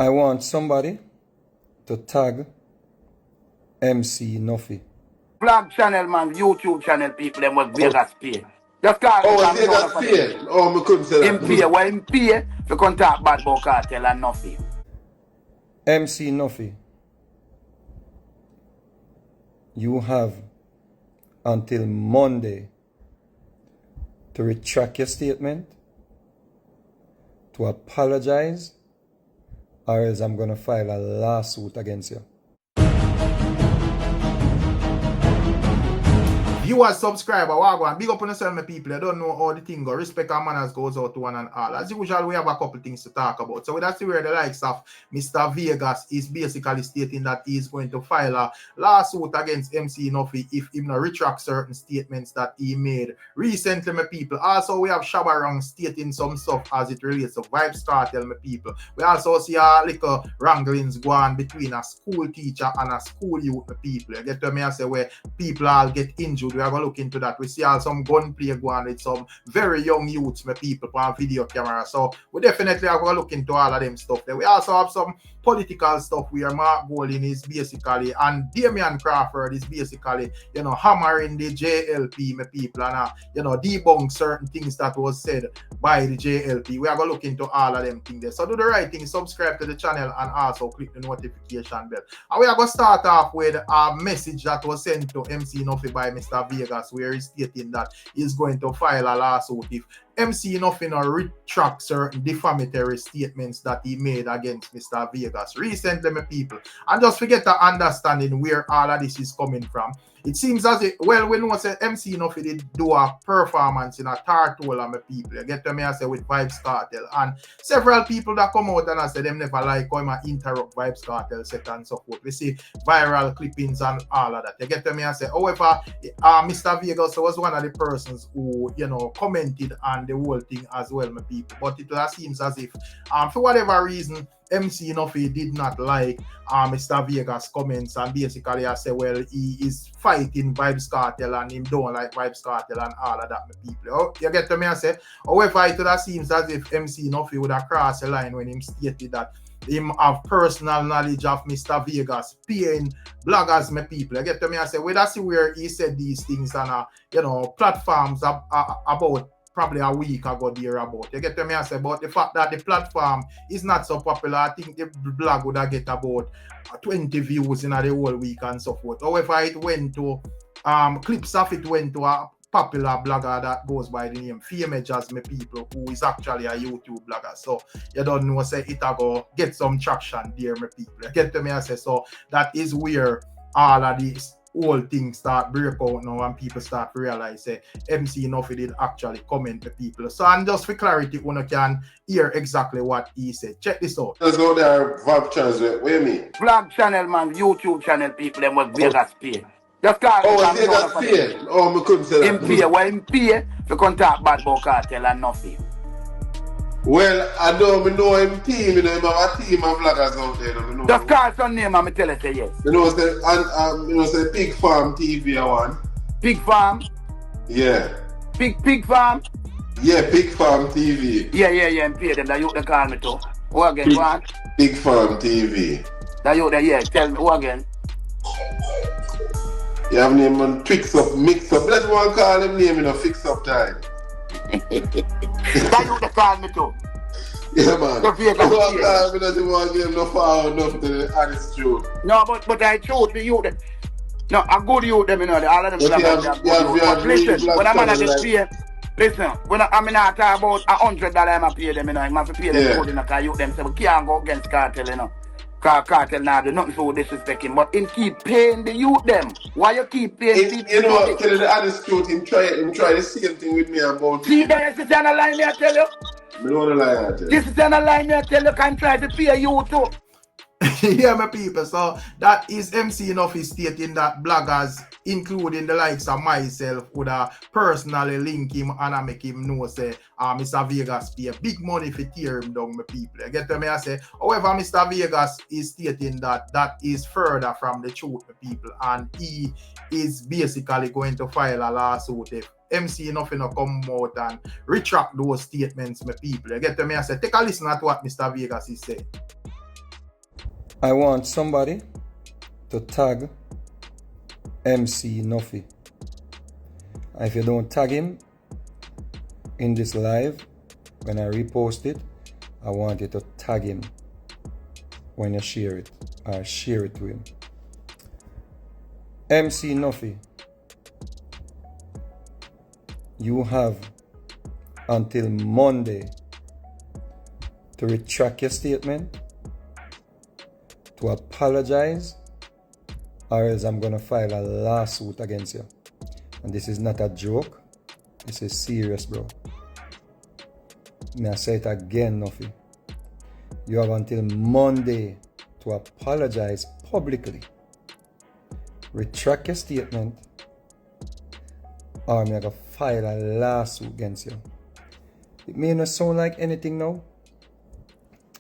I want somebody to tag MC NUFFY. Vlog channel, man, YouTube channel, people, them was Vegas pay. Just call Oh, Vegas pay? Oh, I couldn't say that. him pay, well, him pay, to come talk bad about Kartel and NUFFY. MC NUFFY, you have until Monday to retract your statement, to apologize, or else I'm going to file a lawsuit against you. Viewers, subscriber, wagwan, big up on yourself, my people. I don't know how the thing go. Respect and manners goes out to one and all. As usual, we have a couple things to talk about. So that's where the likes of Mr. Vegas is basically stating that he is going to file a lawsuit against MC NUFFY if he not retract certain statements that he made recently, my people. Also, we have SHABBA stating some stuff as it relates to VYBZ Kartel, my people. We also see a little wranglings go on between a school teacher and a school youth, my people. You get to me, I say, where people all get injured. We are going to look into that. We see some gunplay going with some very young youths, my people, on video camera. So we definitely are going to look into all of them stuff there. We also have some political stuff where Mark Golding is basically, and Damian Crawford is basically, you know, hammering the JLP, my people, and, you know, debunk certain things that was said by the JLP. We are going to look into all of them things there. So do the right thing, subscribe to the channel, and also click the notification bell. And we are going to start off with a message that was sent to MC NUFFY by Mr. Vegas, where he's stating that he's going to file a lawsuit if MC NUFFY not retract certain defamatory statements that he made against Mr. Vegas recently, my people. And just forget to understanding where all of this is coming from. It seems as if, well, we know that MC NUFFY did do a performance in a Tartola, my people. You get to me, I say, with VYBZ Kartel. And several people that come out and I say them never like how I interrupt VYBZ Kartel set and so forth. We see viral clippings and all of that. You get to me, I say, however, Mr. Vegas was one of the persons who, you know, commented on the whole thing as well, my people. But it seems as if, for whatever reason, MC NUFFY did not like Mr. Vegas' comments, and basically I say, well, he is fighting VYBZ Kartel and him don't like VYBZ Kartel and all of that, my people. Oh, you get to me, I say, however, it seems as if MC NUFFY would have crossed the line when he stated that him have personal knowledge of Mr. Vegas paying bloggers, my people. You get to me, I say, well, that's where he said these things on, you know, platforms about probably a week ago there about. You get to me, I say, about the fact that the platform is not so popular. I think the blog would have get about 20 views in the whole week and so forth. However, it went to, clips of it went to a popular blogger that goes by the name Famous, my people, who is actually a YouTube blogger. So you don't know, say it go get some traction there, my people. You get to me, I say, so that is where all of these whole things start break out now and people start to realize MC NUFFY did actually comment to people. So, and just for clarity, one can hear exactly what he said. Check this out. Let's go there, VYBZ channels. What do you mean? Vlog channel, man, YouTube channel, people, them was Vegas pay. Just call Vegas pay? Oh, I couldn't say that. him pay, well, him pay to come talk bad about Kartel and NUFFY. Well, I know him team, you know, him have a team of vloggers out there. You know. Just call some name and me tell you say yes. You know, say, and, you know, say Pig Farm TV I want. Pig Farm? Yeah. Pig Farm? Yeah, Pig Farm TV. Yeah, and pay them, that you they call me too. Who again, go on? Pig Farm TV. That you there, yeah, tell me, who again? You have name on Fix Up, Mix Up. Let's one call him name in a Fix Up time. That you they call me too. Yeah, man. The Vegas pay. We don't want to give him no far enough to the honest truth. No, but I chose the youth. No, I go to you them, you know, all of them. But listen, when I'm on the pay, listen, when I'm not talking about $100 I'm pay them, you know, I'm have to pay them good enough because you them say we can't go against Kartel, you know. Kartel now do nothing so disrespecting, but him keep paying the youth them. Why you keep paying people? You know, tell you the honest truth, him try the same thing with me about. See, there is a line me I tell you. I don't want to lie I tell you. This is a line me I tell you can try to pay you too. Yeah, my people. So that is MC NUFFY stating that bloggers, including the likes of myself, would personally link him and make him know say Mr. Vegas pay big money for tear him down, my people. You get to me, I say. However, Mr. Vegas is stating that that is further from the truth, my people, and he is basically going to file a lawsuit if MC NUFFY no come out and retract those statements, my people. You get to me, I say. Take a listen at what Mr. Vegas is saying. I want somebody to tag MC NUFFY. If you don't tag him in this live, when I repost it, I want you to tag him when you share it, or share it to him. MC NUFFY, you have until Monday to retract your statement, to apologize, or else I'm gonna file a lawsuit against you. And this is not a joke, this is serious, bro. May I say it again, NUFFY. You have until Monday to apologize publicly, retract your statement, or I'm gonna file a lawsuit against you. It may not sound like anything now.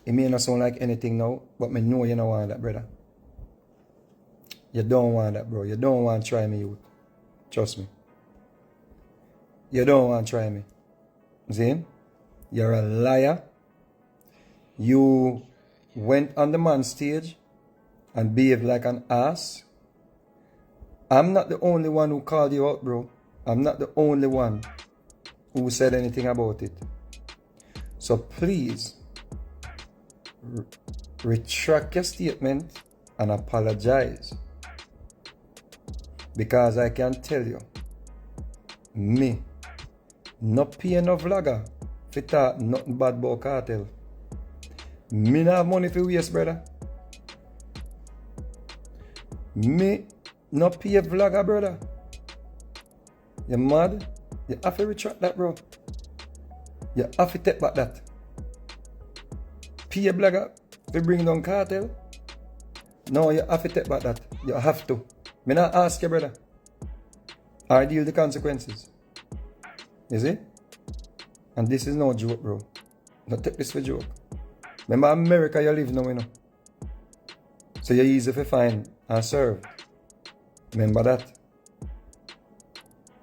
It may not sound like anything now, but I know you don't want that, brother. You don't want that, bro. You don't want to try me, youth. Trust me. You don't want to try me. See? You're a liar. You went on the man stage and behaved like an ass. I'm not the only one who called you out, bro. I'm not the only one who said anything about it. So please, retract your statement and apologize. Because I can tell you, me, not pay no vlogger for talk nothing bad about KARTEL. Me not have money for waste, brother. Me not pay a vlogger, brother. You mad? You have to retract that, bro. You have to take back that. Pay a vlogger to bring down KARTEL? No, you have to take back that. You have to. Me not ask you, brother. I deal the consequences. You see? And this is no joke, bro. Don't take this for joke. Remember America you live now, you know. So you're easy to find and serve. Remember that.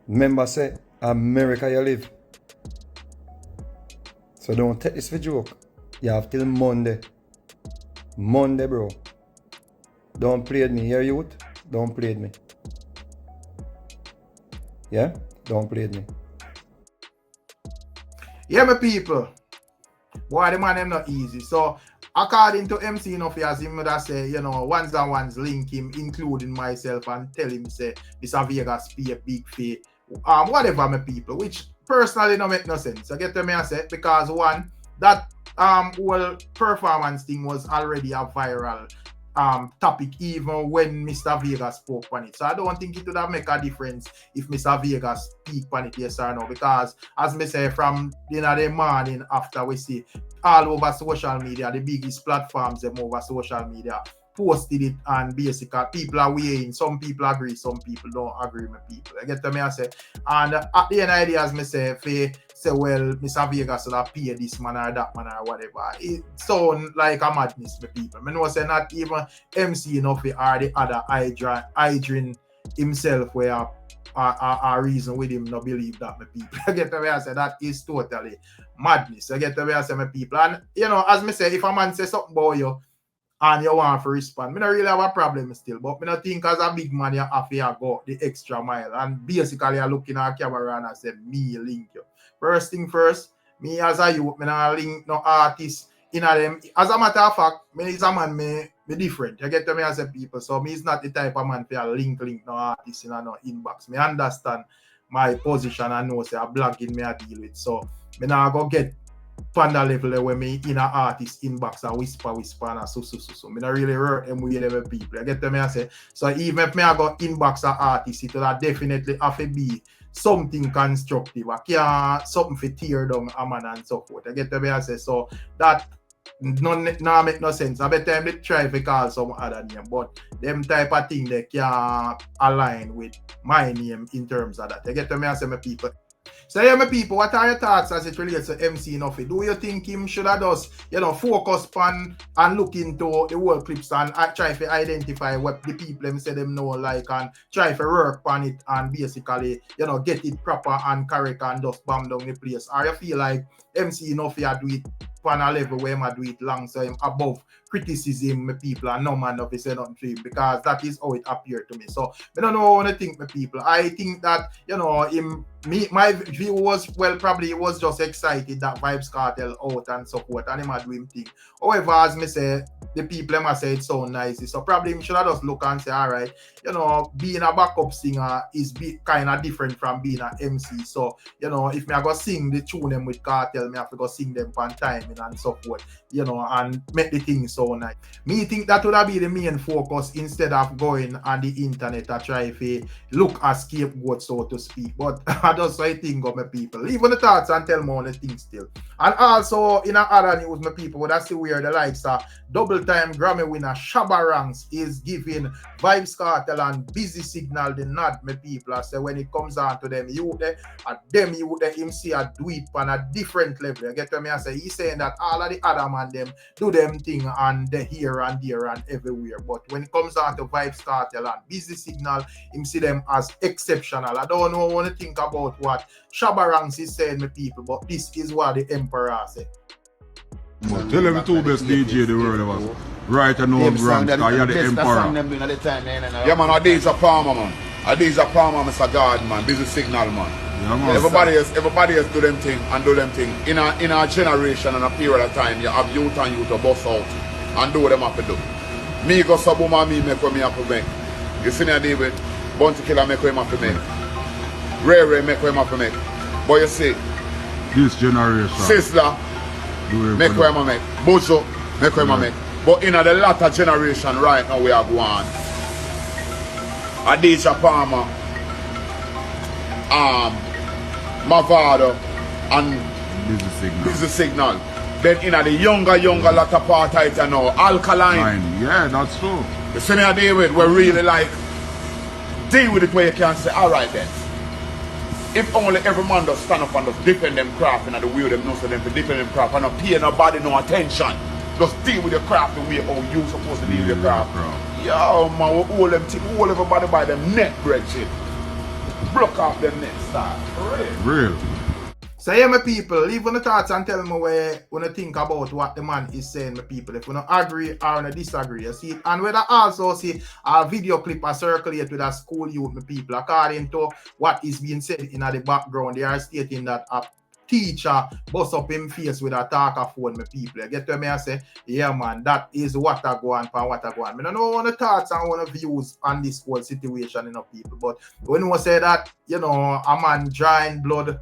Remember say, America you live. So don't take this for joke. You have till Monday. Monday, bro. Don't play with me, hear youth? Don't play with me. Yeah? Don't play with me. Yeah, my people. Boy, the man them not easy. So, according to MC NUFFY, as him would say, you know, ones and ones link him, including myself, and tell him, say, Mr. Vegas pay a big fee. Whatever, my people, which personally don't make no sense. I get to me, I say, because one, that whole performance thing was already a viral topic even when Mr. Vegas spoke on it. So I don't think it would have make a difference if Mr. Vegas speak on it, yes or no, because as me say, from the morning after we see all over social media, the biggest platforms them over social media posted it, and basically people are weighing. Some people agree, some people don't agree with people. I get to me, I say, and at the end of the day, as me say, if they say, well, Mr. Vegas will pay this man or that man or whatever, it sounds like a madness for people. I know say not even MC NUFFY or the other Adrian himself where a reason with him not believe that, my people. I get the way I say that is totally madness. I get the way I say, my people. And you know, as me say, if a man say something about you and you want to respond, I don't really have a problem still, but I don't think as a big man you have to go the extra mile. And basically I look in our camera and I say, me link you. First thing first, me as a youth, I don't link no artist in them. As a matter of fact, me is a man, me different. You get to me as a people. So me is not the type of man for link no artist in no inbox. Me understand my position and know say a blogging me I deal with. So me now go get panda level where me in a artist inbox and whisper and so. Me not really hurt them with them people. You get to me I say. So even if me I go inbox an artist, it will definitely have to be something constructive. I can't something for tear down a man and so forth. You get to me I say. So that no make no sense. I bet them they try to call some other name, but them type of thing they can't align with my name in terms of that. You get to me I say, my people. So yeah, my people, what are your thoughts as it relates to MC NUFFY? Do you think him should have just, you know, focus on and look into the whole clips and try to identify what the people them say them know like and try to work on it and basically, you know, get it proper and correct and just bomb down the place? Or you feel like MC NUFFY do it on a level where I do it long, so I'm above criticism, my people, and no man of his head on dream, because that is how it appeared to me. So I don't know what I think, my people. I think that, you know, my view was, well, probably he was just excited that Vybz Kartel out and so forth, and he might do him thing. However, as me say, the people must say it's so nice. So probably him should have just look and say, all right, you know, being a backup singer is kind of different from being an MC. So, you know, if me I go sing the tune them with Kartel, me have to go sing them on timing and so forth, you know, and make the thing so nice. Me think that would be the main focus instead of going on the internet to try to look as scapegoat, so to speak. But I just I think of my people. Leave on the thoughts and tell me on the things still. And also in other news, my people, that's where the likes of double-time Grammy winner SHABBA Ranks is giving Vybz Kartel and Busy Signal the nod, my people. I say when it comes on to them youth there, and them youth there, him see a do it on a different level. You get what me I say? He's saying that all of the other man them do them thing and they here and there and everywhere. But when it comes on to Vybz Kartel and Busy Signal, him see them as exceptional. I don't know what to think about what SHABBA Ranks is saying, my people, but this is what the Emperor said. But tell them the two best DJ in the world of us. Right and known Ranks, because you're the Emperor. Yeah, man, Adisa Palmer, man. Adisa Palmer, Mr. God, man. Busy Signal, man. Yeah, man. Everybody else do them thing and do them thing. In a generation and a period of time, you have youth and youth to bust out and do what them have to do. Me go Sabuma, me make what me have to make. You see me, David? Bounty Killer make what him have to make. Ray make what him have to make. But you see, this generation, Sizzler, make what him make. Bozo, make what him make. But in the latter generation right now we are going. Adisa Palmer, Mavado, and Busy Signal. Then in the younger latter part right now, Alkaline. Yeah, that's true. You see me, David, we're really like deal with it where you can say, alright then. If only every man does stand up and does defend them craft and the way them know so them to defend them craft and not pay nobody no attention. Just deal with your craft the way how you supposed to deal with your craft. Yo man, we hold everybody by them neck break shit. Block off them neck start. Real. So yeah, my people, leave on the thoughts and tell me where when you think about what the man is saying, my people. If you don't agree or you disagree, you see it. And whether also see a video clip a circulate with a school youth, my people, according to what is being said in the background, they are stating that a teacher bust up him face with a talker phone, my people. You get to me, I say, yeah man, that is what I go on and what I go on. I don't know what the thoughts and what the views on this whole situation, you know, people. But when we say that, you know, a man drawing blood,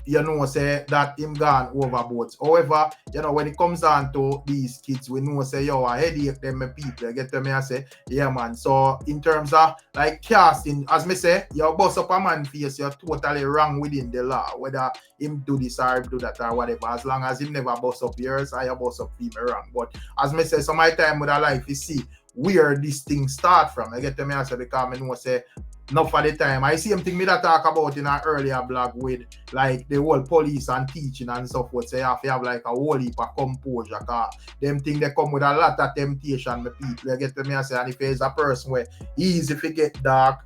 you know, say that him gone overboard. However, you know, when it comes down to these kids, we know say, yo, I headache them people. You get to me, I say, yeah, man. So in terms of like casting, as me say, you bust up a man face, you're totally wrong within the law. Whether him do this or do that or whatever, as long as him never bust up yours, or you bust up him wrong. But as me say, so my time with a life is see where this thing start from. I get to me, I say, because I know say, enough for the time. I see something me that talk about in an earlier blog with like the whole police and teaching and so forth. So you have to have like a whole heap of composure, because them things they come with a lot of temptation, my people. You get to me and say, and if there's a person where easy if you get dark,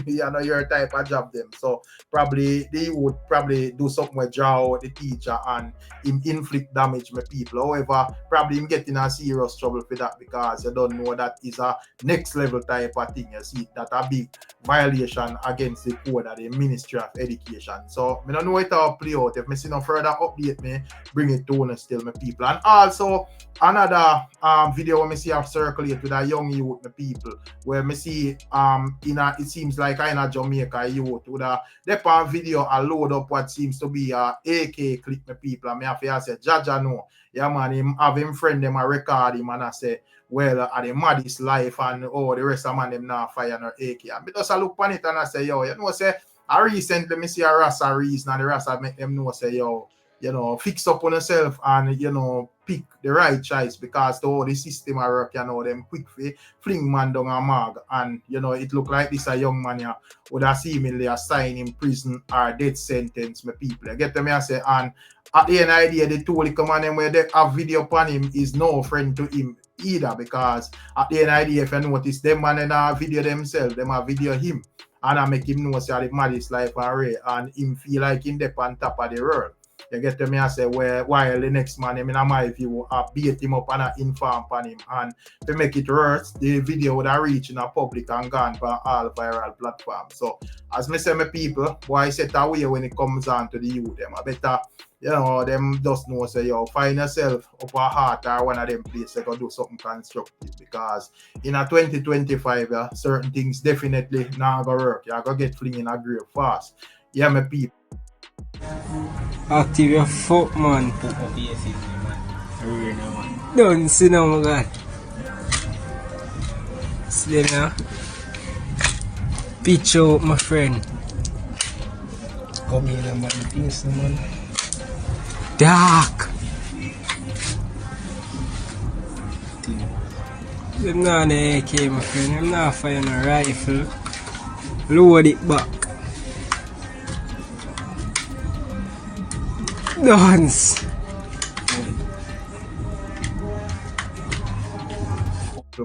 you know your type of job them. So probably they would probably do something with draw out the teacher and him inflict damage, my people. However, probably him get in a serious trouble for that, because you don't know that is a next level type of thing. You see that a big violation against the code of the Ministry of Education. So I don't know it all play out. If I see no further update, me bring it to you still, my people. And also another video where I see have circulate with a young youth, my people, where I see in a, it seems like in a Jamaica youth with a depend video a load up what seems to be a AK clip, my people. And I have to say, Jaja no. Yeah man, him have him friend them a record him and I say, well, at the maddest life and the rest of man them now fire no AK. And because I look on it and I say, yo, you know, say, I recently me see a Rasta reason and the Rasta make them know, say, yo, you know, fix up on yourself and, you know, pick the right choice, because the system I work, you know, them quick fling man down a mag, and, you know, it look like this a young man here would have seemingly assigned in prison or death sentence, my people. You get to me, I say, and at the end of the day, the two little man where they have video upon him is no friend to him either, because at the end of the day, if you notice, them man in a video themselves, them a video him, and I make him know say the maddest life and him feel like him dep on top of the world. You get to me, I say, while the next man, in my view, beat him up and inform on him. And to make it worse, the video would have reached in a public and gone for all viral platforms. So, as me say, my people, boy, set away when it comes on to the youth, them. I better, you know, them just know, say, yo, find yourself up a heart or one of them places, go do something constructive. Because in a 2025, certain things definitely not gonna work. You're gonna get fling in a grave fast. Yeah, my people. Active your fuck, man. Don't see now, my God. See now. Pitch out, my friend. Come here, man. Dark. I'm not the AK, my friend. I'm not firing a rifle. Load it back. Dance.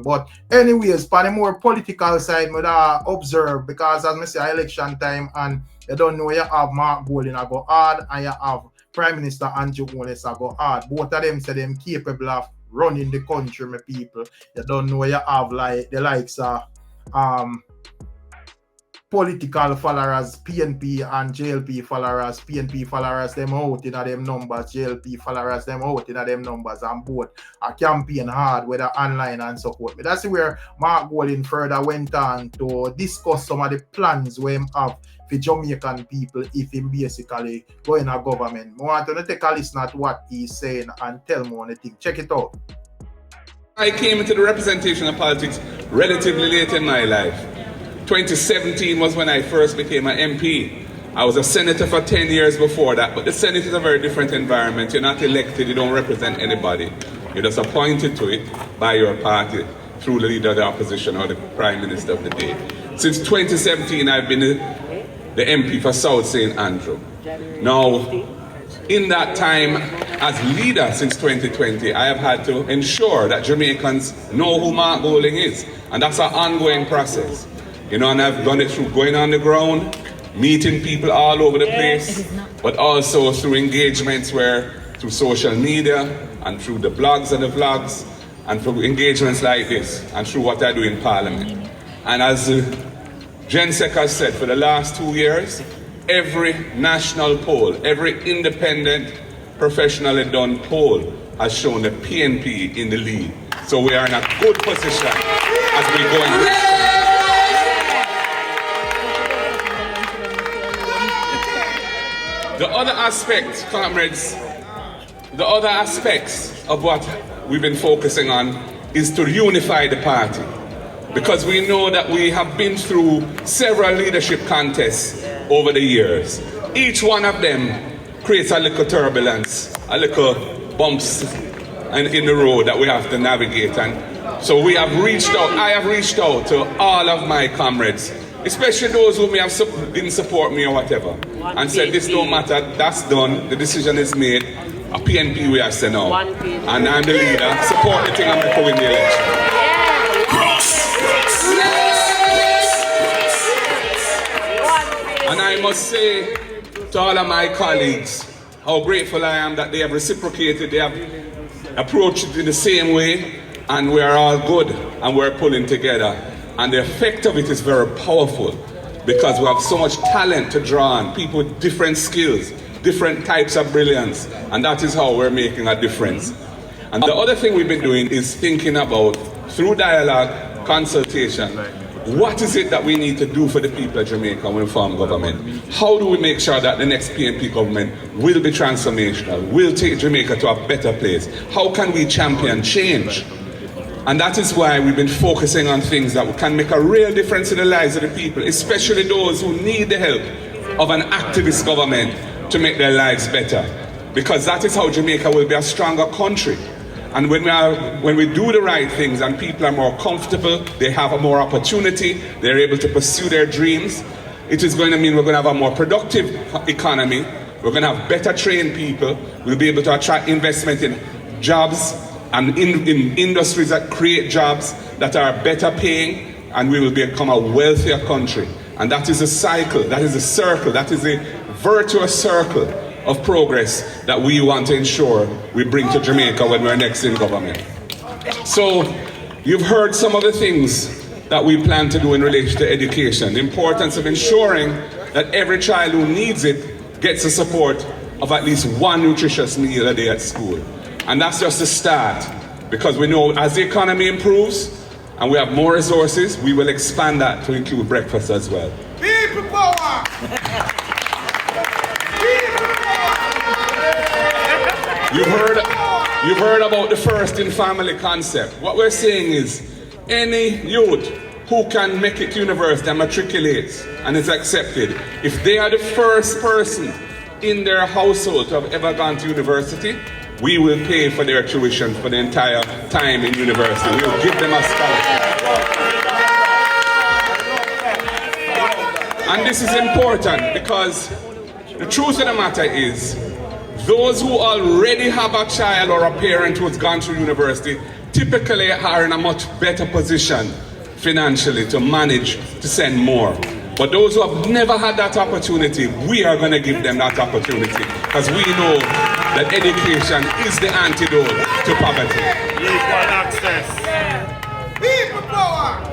But anyways, for the more political side, I observe, because as I say, election time, and you don't know, you have Mark Golding I go hard, and you have Prime Minister Andrew Holness I go hard. Both of them say them capable of running the country, my people. You don't know, you have like the likes of political followers, PNP and JLP followers. PNP followers them out in them numbers, JLP followers them out in them numbers, and both are campaign hard, whether online and so forth. But that's where Mark Golding further went on to discuss some of the plans we have for Jamaican people if he basically go in a government. I want to take a listen at what he's saying and tell me on the thing. Check it out. I came into the representation of politics relatively late in my life. 2017 was when I first became an MP. I was a senator for 10 years before that, but the Senate is a very different environment. You're not elected, you don't represent anybody. You're just appointed to it by your party through the leader of the opposition or the Prime Minister of the day. Since 2017, I've been the MP for South St. Andrew. Now, in that time, as leader since 2020, I have had to ensure that Jamaicans know who Mark Golding is. And that's an ongoing process. You know, and I've done it through going on the ground, meeting people all over the place, but also through engagements through social media and through the blogs and the vlogs and through engagements like this and through what I do in Parliament. And as Jensek has said, for the last 2 years, every national poll, every independent, professionally done poll has shown the PNP in the lead. So we are in a good position as we go into this. The other aspect, comrades, the other aspects of what we've been focusing on is to unify the party. Because we know that we have been through several leadership contests over the years. Each one of them creates a little turbulence, a little bumps in the road that we have to navigate. And so we have reached out, I have reached out to all of my comrades, especially those who may have didn't support me or whatever, and said this don't matter, that's done, the decision is made, a PNP we are saying now, and I'm the leader, support the thing and before win the election. And I must say to all of my colleagues how grateful I am that they have reciprocated, they have approached it in the same way, and we are all good and we're pulling together. And the effect of it is very powerful because we have so much talent to draw on, people with different skills, different types of brilliance, and that is how we're making a difference. And the other thing we've been doing is thinking about, through dialogue, consultation, what is it that we need to do for the people of Jamaica when we form government? How do we make sure that the next PNP government will be transformational, will take Jamaica to a better place? How can we champion change? And that is why we've been focusing on things that can make a real difference in the lives of the people, especially those who need the help of an activist government to make their lives better. Because that is how Jamaica will be a stronger country. And when we do the right things and people are more comfortable, they have a more opportunity, they're able to pursue their dreams, it is going to mean we're going to have a more productive economy, we're going to have better trained people, we'll be able to attract investment in jobs, and in industries that create jobs that are better paying, and we will become a wealthier country. And that is a cycle, that is a circle, that is a virtuous circle of progress that we want to ensure we bring to Jamaica when we're next in government. So, you've heard some of the things that we plan to do in relation to education. The importance of ensuring that every child who needs it gets the support of at least one nutritious meal a day at school. And that's just a start, because we know as the economy improves and we have more resources, we will expand that to include breakfast as well. People power! You've heard about the first in family concept. What we're saying is any youth who can make it to university and matriculates and is accepted, if they are the first person in their household to have ever gone to university, we will pay for their tuition for the entire time in university. We will give them a scholarship. And this is important because the truth of the matter is, those who already have a child or a parent who's gone to university typically are in a much better position financially to manage to send more. But those who have never had that opportunity, we are going to give them that opportunity, because we know that education is the antidote to poverty. Equal access.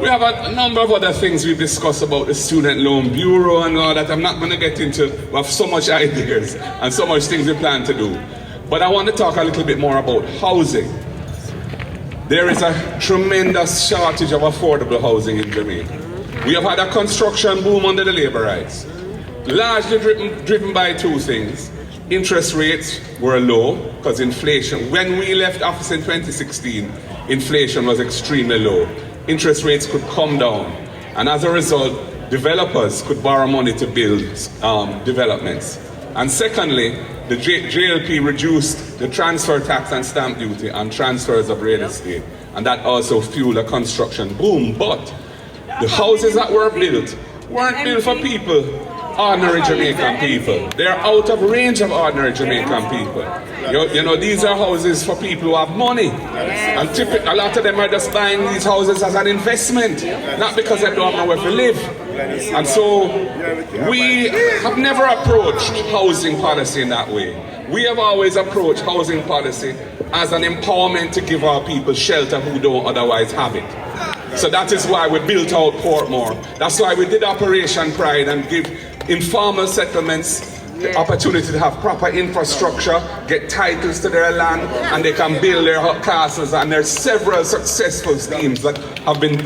We have a number of other things we've discussed about the Student Loan Bureau and all that. I'm not going to get into. We have so much ideas and so much things we plan to do. But I want to talk a little bit more about housing. There is a tremendous shortage of affordable housing in Jamaica. We have had a construction boom under the Labour rights, largely driven by two things. Interest rates were low because inflation, when we left office in 2016, inflation was extremely low. Interest rates could come down, and as a result, developers could borrow money to build developments. And secondly, the JLP reduced the transfer tax and stamp duty on transfers of real estate, and that also fueled a construction boom. But the houses that were built weren't built for people, ordinary Jamaican people. They're out of range of ordinary Jamaican people. You know, these are houses for people who have money. And a lot of them are just buying these houses as an investment, not because they don't have nowhere to live. And so we have never approached housing policy in that way. We have always approached housing policy as an empowerment to give our people shelter who don't otherwise have it. So that is why we built out Portmore. That's why we did Operation Pride and give informal settlements the opportunity to have proper infrastructure, get titles to their land, and they can build their castles. And there's several successful schemes that have been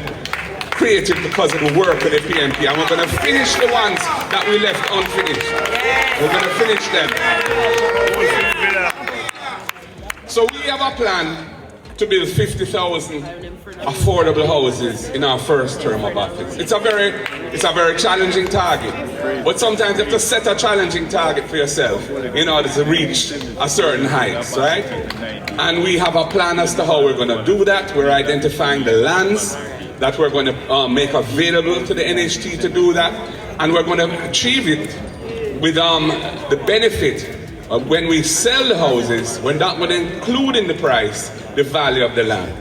created because of the work of the PNP. And we're going to finish the ones that we left unfinished. We're going to finish them. So we have a plan to build 50,000 affordable houses in our first term of office. It's a very challenging target, but sometimes you have to set a challenging target for yourself in order to reach a certain heights, right? And we have a plan as to how we're going to do that. We're identifying the lands that we're going to make available to the NHT to do that, and we're going to achieve it with the benefit of when we sell the houses, we're not going to include in the price the value of the land.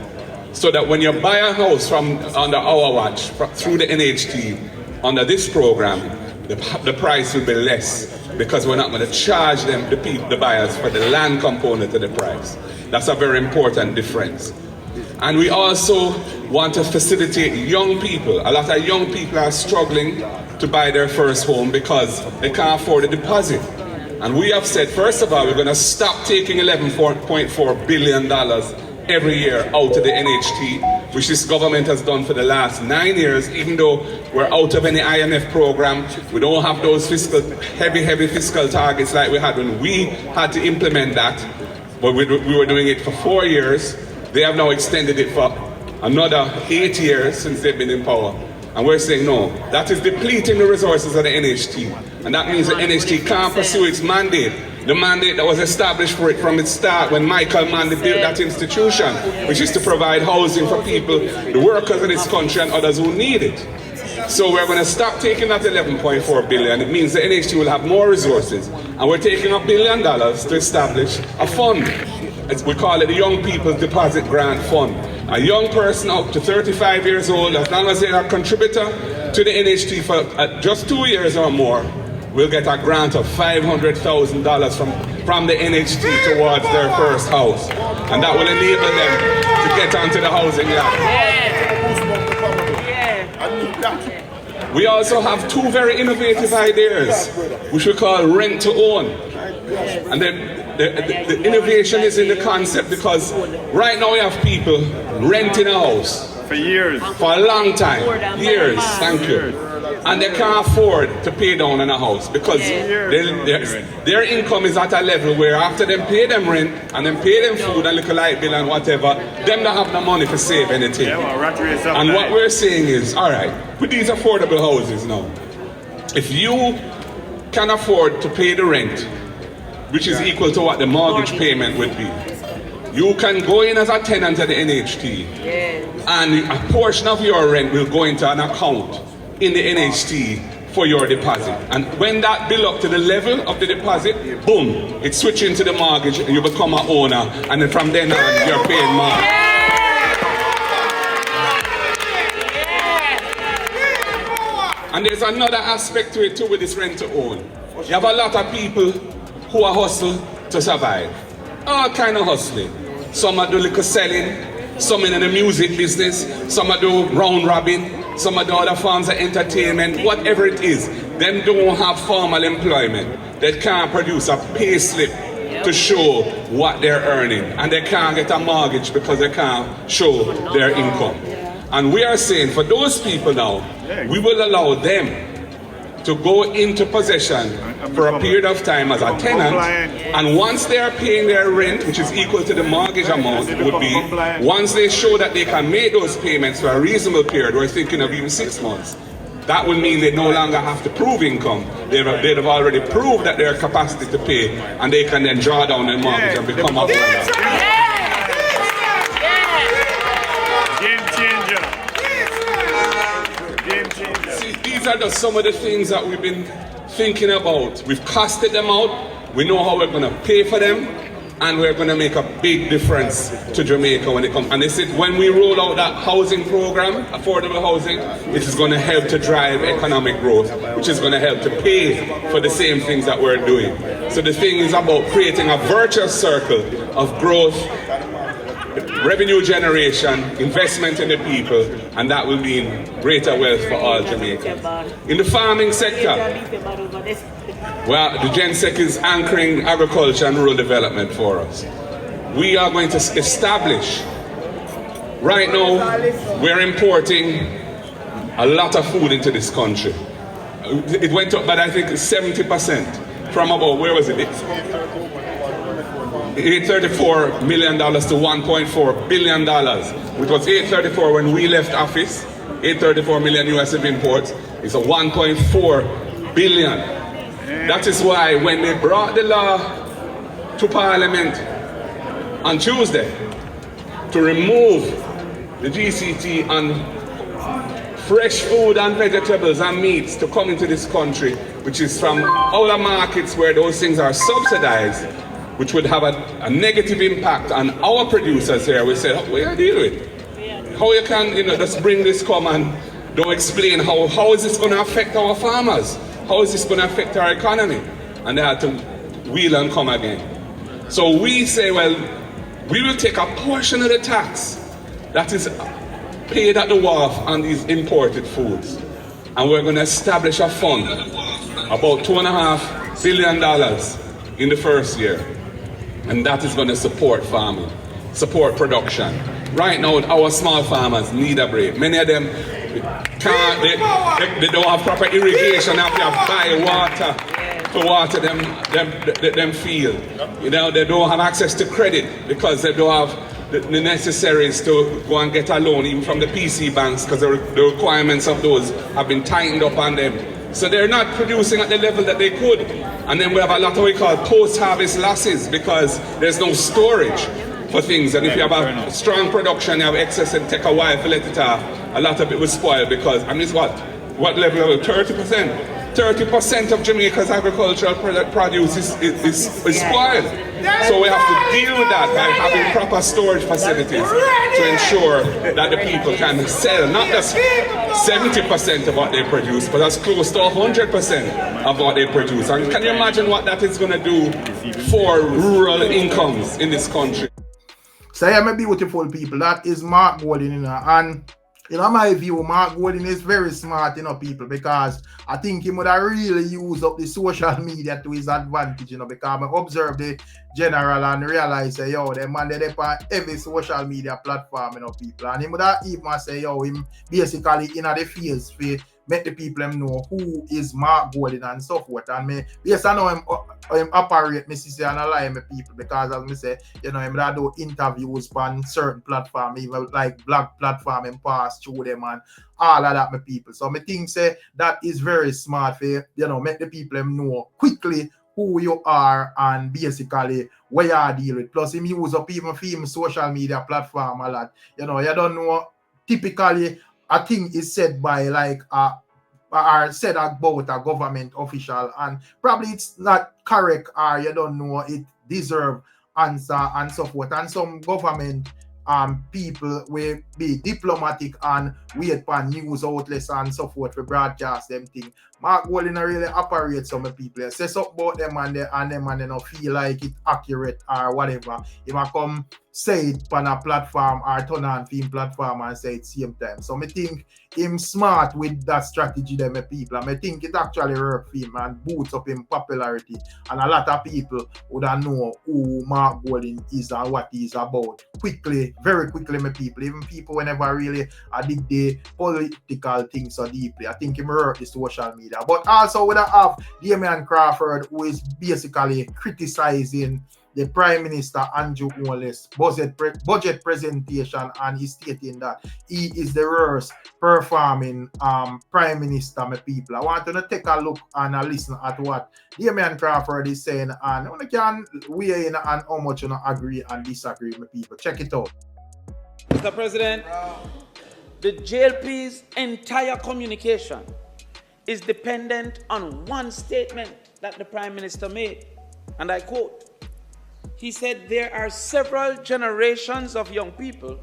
So that when you buy a house from under our watch, through the NHT, under this program, the price will be less, because we're not going to charge them, the buyers, for the land component of the price. That's a very important difference. And we also want to facilitate young people. A lot of young people are struggling to buy their first home because they can't afford a deposit. And we have said, first of all, we're going to stop taking $11.4 billion every year out of the NHT, which this government has done for the last 9 years, even though we're out of any IMF program. We don't have those heavy fiscal targets like we had when we had to implement that. But we were doing it for 4 years. They have now extended it for another 8 years since they've been in power. And we're saying no, that is depleting the resources of the NHT. And that means the NHT can't pursue its mandate. The mandate that was established for it from its start when Michael Manley built that institution, which is to provide housing for people, the workers in this country and others who need it. So we're going to stop taking that $11.4 billion. It means the NHT will have more resources. And we're taking $1 billion to establish a fund. We call it the Young People's Deposit Grant Fund. A young person up to 35 years old, as long as they're a contributor to the NHT for just 2 years or more, will get a grant of $500,000 from the NHT towards their first house. And that will enable them to get onto the housing ladder. We also have two very innovative ideas, which we call rent to own. And the innovation is in the concept because right now we have people renting a house. For years. For a long time. Years, thank you. And they can't afford to pay down on a house because their income is at a level where after them pay them rent and then pay them food and little light bill and whatever, them don't have the money to save anything. And what we're saying is, alright, with these affordable houses now, if you can afford to pay the rent, which is equal to what the mortgage payment would be, you can go in as a tenant at the NHT, and a portion of your rent will go into an account in the NHT for your deposit. And when that build up to the level of the deposit, boom, it's switching to the mortgage and you become an owner, and then from then on you're paying more. And there's another aspect to it too with this rent to own. You have a lot of people who are hustle to survive. All kind of hustling. Some are do liquor selling, some in the music business, some are do round robin, some of the other forms of entertainment, whatever it is. Them don't have formal employment. They can't produce a pay slip to show what they're earning. And they can't get a mortgage because they can't show their income. And we are saying for those people now, we will allow them to go into possession for a period of time as a tenant, and once they are paying their rent, which is equal to the mortgage amount, would be, once they show that they can make those payments for a reasonable period, we're thinking of even 6 months, that would mean they no longer have to prove income. They'd have already proved that their capacity to pay, and they can then draw down their mortgage and become a owner. These are just some of the things that we've been thinking about. We've costed them out. We know how we're going to pay for them, and we're going to make a big difference to Jamaica when it comes. And they said when we roll out that housing program, affordable housing, it is going to help to drive economic growth, which is going to help to pay for the same things that we're doing. So the thing is about creating a virtuous circle of growth, revenue generation, investment in the people, and that will mean greater wealth for all Jamaicans. In the farming sector, well, the GenSec is anchoring agriculture and rural development for us. We are going to establish, right now, we're importing a lot of food into this country. It went up by, I think, 70% from about, where was it? $834 million to $1.4 billion. It was $834 when we left office, 834 million US of imports. It's a 1.4 billion. That is why when they brought the law to Parliament on Tuesday to remove the GCT on fresh food and vegetables and meats to come into this country, which is from other markets where those things are subsidized, which would have a negative impact on our producers here, we said, what do you deal with? How you can, just bring this come and don't explain how is this going to affect our farmers? How is this going to affect our economy? And they had to wheel and come again. So we say, well, we will take a portion of the tax that is paid at the wharf on these imported foods. And we're going to establish a fund, about $2.5 billion in the first year. And that is going to support farming, support production. Right now, our small farmers need a break. Many of them can't, they don't have proper irrigation, they have to buy water to water them field. They don't have access to credit because they don't have the necessaries to go and get a loan, even from the PC banks, because the requirements of those have been tightened up on them. So they're not producing at the level that they could. And then we have a lot of what we call post-harvest losses because there's no storage for things. And if you have a strong production, you have excess and take a while to let it off, a lot of it will spoil because, I mean, it's what level of it? 30%? 30% of Jamaica's agricultural produce is spoiled. So we have to deal with that by having proper storage facilities to ensure that the people can sell not just 70% of what they produce, but as close to 100% of what they produce. And can you imagine what that is going to do for rural incomes in this country? So yeah, my beautiful people, that is Mark Golding, you know, and in my view, Mark Golding is very smart, you know, people, because I think he would have really used up the social media to his advantage, you know, because I observe the general and realize, say, yo, the man, they're on every social media platform, you know, people, and he would have even say, yo, him basically in the fields for make the people know who is Mark Golding and so forth. And me, yes, I know him operate, me sister, and I lie me people, because as me say, you know, him that do interviews on certain platform, even like blog platform and pass through them and all of that, my people. So me think say that is very smart for, you know, make the people know quickly who you are and basically where you are dealing with. Plus him use up even for him social media platform a lot. You know, you don't know typically a thing is said by like or said about a government official and probably it's not correct or you don't know it deserve answer and so forth. And some government people will be diplomatic and wait for news outlets and so forth for broadcast them thing. Mark Golding really operates some people. Say something about them and they don't feel like it accurate or whatever. He might come say it on a platform or turn on film platform and say it same time. So I think him smart with that strategy them people. And I think it actually work for him and boosts up him popularity. And a lot of people would know who Mark Golding is and what he's about. Quickly, very quickly, my people. Even people whenever really dig the political things so deeply. I think him work the social media. But also we have Damian Crawford, who is basically criticizing the Prime Minister Andrew Wallace's budget presentation, and he's stating that he is the worst performing Prime Minister, my people. I want to take a look and listen at what Damian Crawford is saying, and you can weigh in on how much you agree and disagree, my people. Check it out. Mr. President, the JLP's entire communication is dependent on one statement that the Prime Minister made, and I quote, he said, there are several generations of young people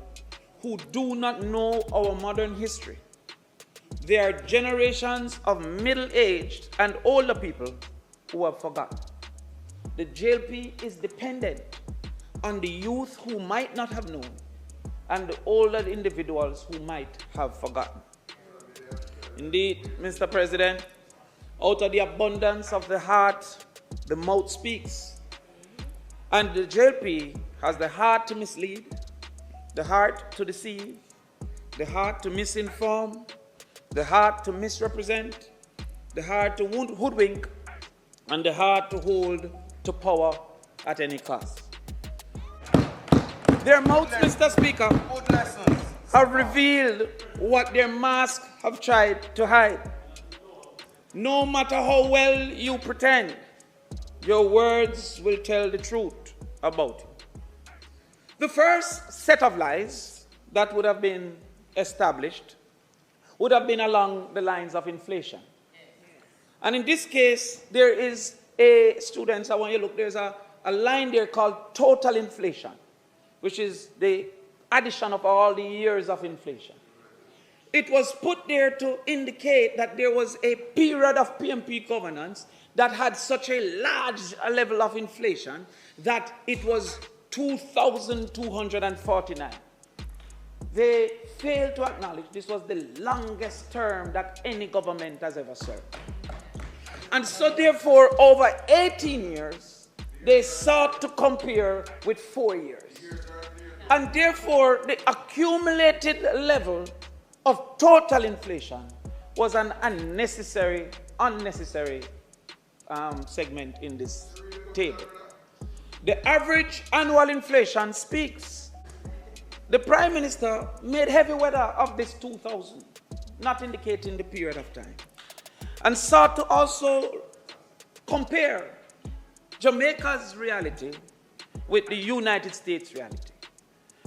who do not know our modern history. There are generations of middle-aged and older people who have forgotten. The JLP is dependent on the youth who might not have known and the older individuals who might have forgotten. Indeed, Mr. President, out of the abundance of the heart, the mouth speaks. And the JLP has the heart to mislead, the heart to deceive, the heart to misinform, the heart to misrepresent, the heart to hoodwink, and the heart to hold to power at any cost. Their mouths, Mr. Speaker, have revealed what their masks have tried to hide. No matter how well you pretend, your words will tell the truth about you. The first set of lies that would have been established would have been along the lines of inflation. And in this case, there is students, I want you to look, there's a line there called total inflation, which is the addition of all the years of inflation. It was put there to indicate that there was a period of PMP governance that had such a large level of inflation that it was 2,249. They failed to acknowledge this was the longest term that any government has ever served. And so therefore, over 18 years, they sought to compare with 4 years. And therefore, the accumulated level of total inflation was an unnecessary segment in this table. The average annual inflation speaks. The Prime Minister made heavy weather of this 2,000, not indicating the period of time, and sought to also compare Jamaica's reality with the United States reality.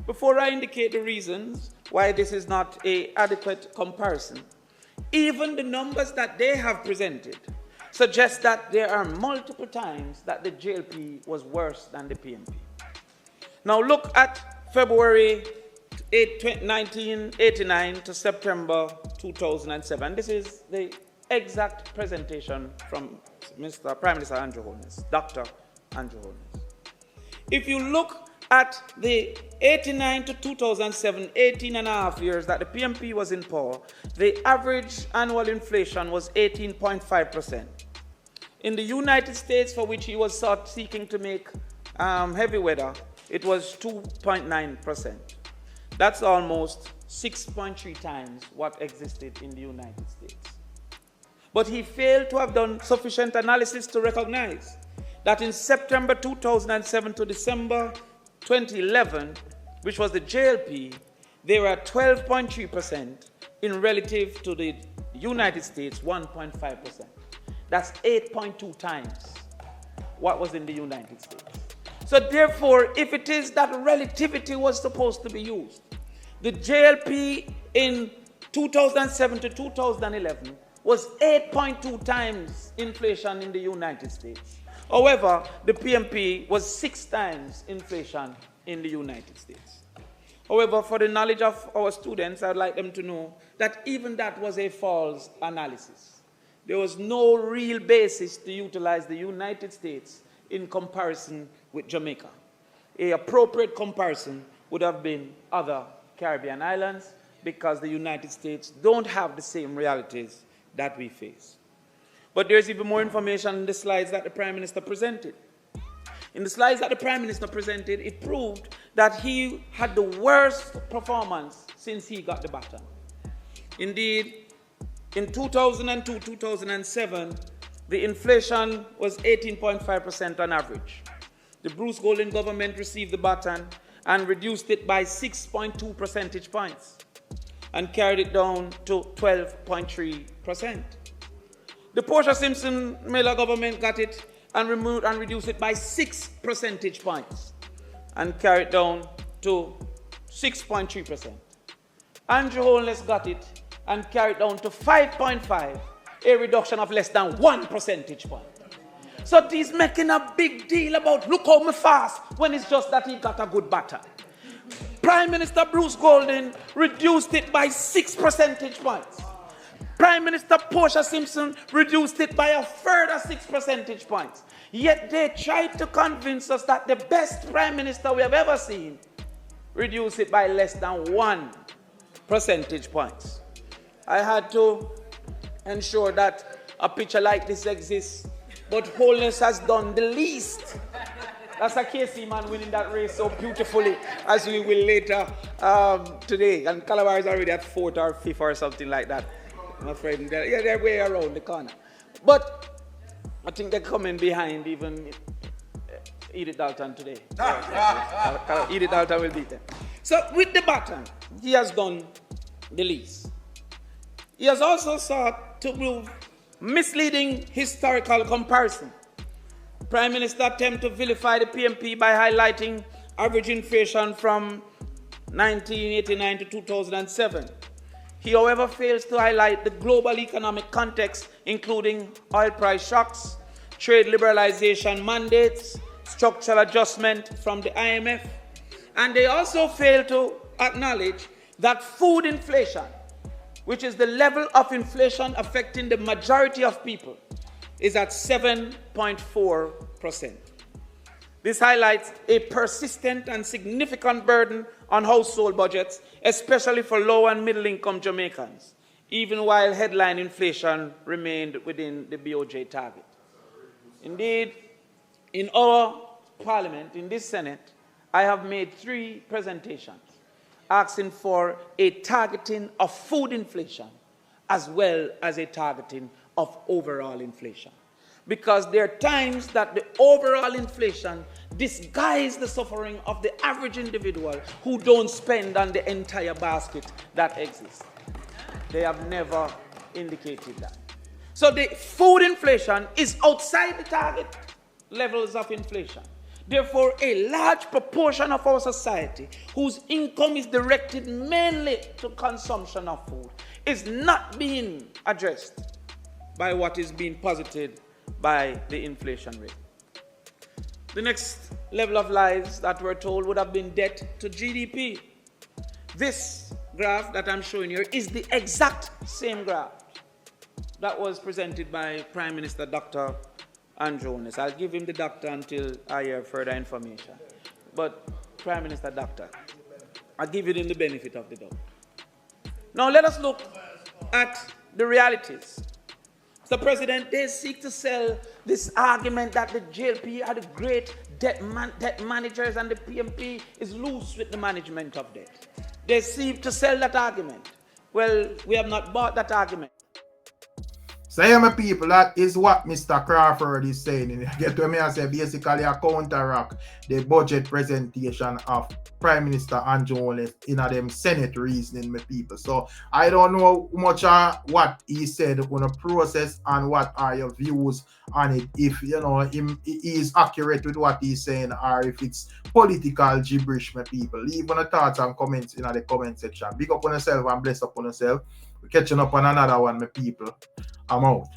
Before I indicate the reasons why this is not an adequate comparison, even the numbers that they have presented suggest that there are multiple times that the JLP was worse than the PMP. Now look at February 1989 to September 2007. This is the exact presentation from Mr. Prime Minister Andrew Holness, Dr. Andrew Holness. If you look at the 89 to 2007, 18 and a half years that the PMP was in power, the average annual inflation was 18.5%. In the United States, for which he was seeking to make heavy weather, it was 2.9%. That's almost 6.3 times what existed in the United States. But he failed to have done sufficient analysis to recognize that in September 2007 to December 2011, which was the JLP, they were at 12.3% in relative to the United States, 1.5%. That's 8.2 times what was in the United States. So therefore, if it is that relativity was supposed to be used, the JLP in 2007 to 2011 was 8.2 times inflation in the United States. However, the PMP was 6 times inflation in the United States. However, for the knowledge of our students, I'd like them to know that even that was a false analysis. There was no real basis to utilize the United States in comparison with Jamaica. An appropriate comparison would have been other Caribbean islands because the United States don't have the same realities that we face. But there's even more information in the slides that the Prime Minister presented. In the slides that the Prime Minister presented, it proved that he had the worst performance since he got the baton. Indeed, in 2002-2007, the inflation was 18.5% on average. The Bruce Golding government received the baton and reduced it by 6.2 percentage points and carried it down to 12.3%. The Portia Simpson Miller government got it and reduced it by 6 percentage points and carried it down to 6.3%. Andrew Holness got it and carried down to 5.5, a reduction of less than 1 percentage point. So he's making a big deal about look how me fast when it's just that he got a good batter. Prime Minister Bruce Golding reduced it by 6 percentage points. Prime Minister Portia Simpson reduced it by a further 6 percentage points. Yet they tried to convince us that the best Prime Minister we have ever seen reduced it by less than 1 percentage points. I had to ensure that a picture like this exists, but Holness has done the least. That's a KC man winning that race so beautifully, as we will later today. And Calabar is already at 4th or 5th or something like that. My friend, they're way around the corner. But I think they're coming behind even Edith Dalton today. Edith Dalton will beat them. So with the baton, he has done the least. He has also sought to prove misleading historical comparison. Prime Minister attempted to vilify the PMP by highlighting average inflation from 1989 to 2007. He, however, fails to highlight the global economic context, including oil price shocks, trade liberalization mandates, structural adjustment from the IMF, and they also fail to acknowledge that food inflation, which is the level of inflation affecting the majority of people, is at 7.4%. This highlights a persistent and significant burden on household budgets, especially for low and middle income Jamaicans, even while headline inflation remained within the BOJ target. Indeed, in our Parliament, in this Senate, I have made 3 presentations asking for a targeting of food inflation as well as a targeting of overall inflation. Because there are times that the overall inflation disguises the suffering of the average individual who don't spend on the entire basket that exists. They have never indicated that. So the food inflation is outside the target levels of inflation. Therefore, a large proportion of our society whose income is directed mainly to consumption of food is not being addressed by what is being posited by the inflation rate. The next level of lies that we're told would have been debt to GDP. This graph that I'm showing here is the exact same graph that was presented by Prime Minister Dr. Andrew Holness. I'll give him the doctor until I hear further information. But Prime Minister Doctor, I'll give him the benefit of the doubt. Now let us look at the realities. Mr. President, they seek to sell this argument that the JLP are the great debt managers and the PMP is loose with the management of debt. They seek to sell that argument. Well, we have not bought that argument. So yeah, my people, that is what Mr. Crawford is saying. You get what I say, basically a counteract the budget presentation of Prime Minister Andrew Holness in them Senate reasoning, my people. So I don't know much what he said on the process and what are your views on it. If you know he is accurate with what he's saying or if it's political gibberish, my people. Leave on the thoughts and comments in the comment section. Big up on yourself and bless up on yourself. We're catching up on another one, my people. I'm out.